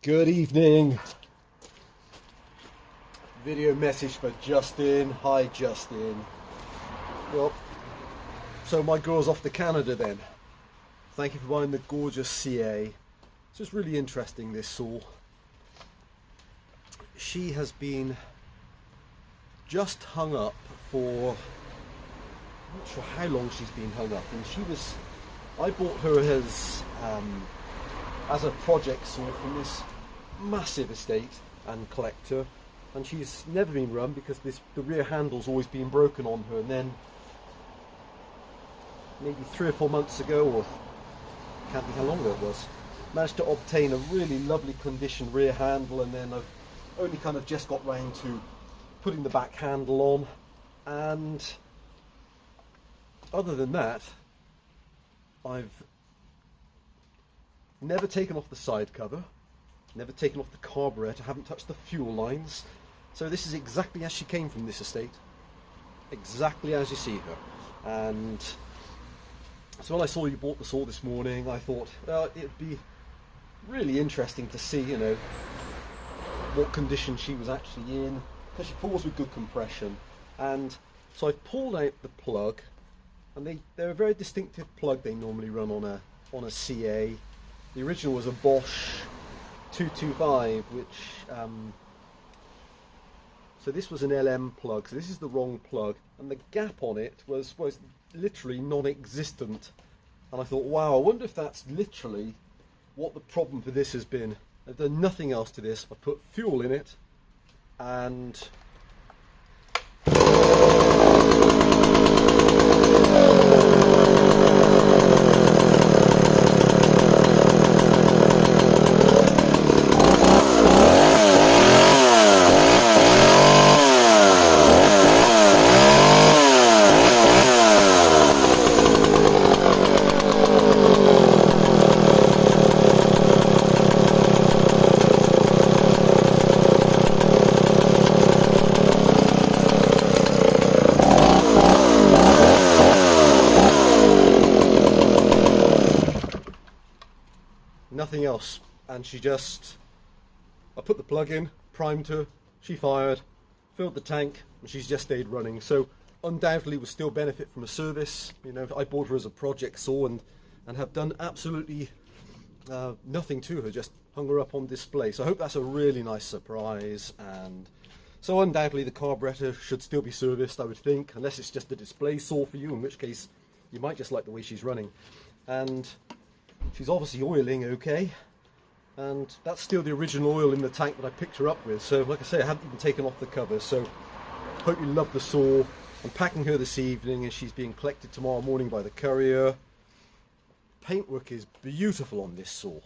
Good evening. Video message for Justin. Hi Justin. Well, so my girl's off to Canada then. Thank you for buying the gorgeous CA. It's just really interesting, this saw. She has been just hung up for, I'm not sure how long she's been hung up, and I bought her as a project saw from this massive estate and collector, and she's never been run because the rear handle's always been broken on her. And then maybe 3 or 4 months ago, or can't think how long ago it was, managed to obtain a really lovely condition rear handle, and then I've only kind of just got round to putting the back handle on. And other than that, I've never taken off the side cover, never taken off the carburetor, haven't touched the fuel lines. So this is exactly as she came from this estate, exactly as you see her. And so when I saw you bought the saw this morning, I thought, well, it'd be really interesting to see, what condition she was actually in, because she pulls with good compression. And so I pulled out the plug, and they're a very distinctive plug they normally run on a CA. The original was a Bosch 225, which so this was an LM plug, so this is the wrong plug, and the gap on it was literally non-existent. And I thought, wow, I wonder if that's literally what the problem for this has been. I've done nothing else to this. I've put fuel in it, and nothing else. And I put the plug in, primed her, she fired, filled the tank, and she's just stayed running. So undoubtedly will still benefit from a service. I bought her as a project saw and have done absolutely nothing to her, just hung her up on display. So I hope that's a really nice surprise. And so undoubtedly the carburetor should still be serviced, I would think, unless it's just a display saw for you, in which case you might just like the way she's running. And she's obviously oiling okay, and that's still the original oil in the tank that I picked her up with. So like I say, I haven't even taken off the cover. So hope you love the saw. I'm packing her this evening, and she's being collected tomorrow morning by the courier. Paintwork is beautiful on this saw,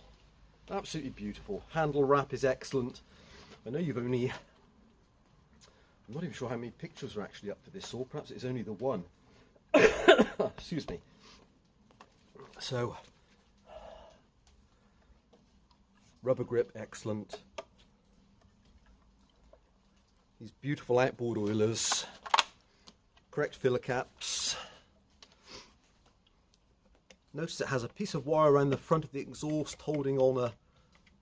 absolutely beautiful. Handle wrap is excellent. I know you've only, I'm not even sure how many pictures are actually up for this saw. Perhaps it's only the one. Excuse me. So rubber grip, excellent. These beautiful outboard oilers, correct filler caps. Notice it has a piece of wire around the front of the exhaust holding on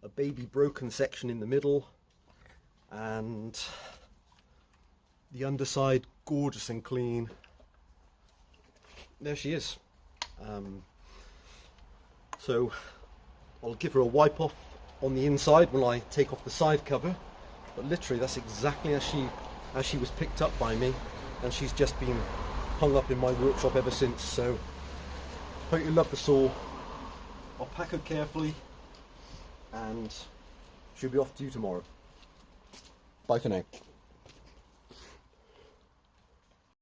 a baby broken section in the middle, and the underside gorgeous and clean. There she is. So I'll give her a wipe off on the inside when I take off the side cover, but literally that's exactly as she was picked up by me, and she's just been hung up in my workshop ever since. So hope you love the saw. I'll pack her carefully, and she'll be off to you tomorrow. Bye for now.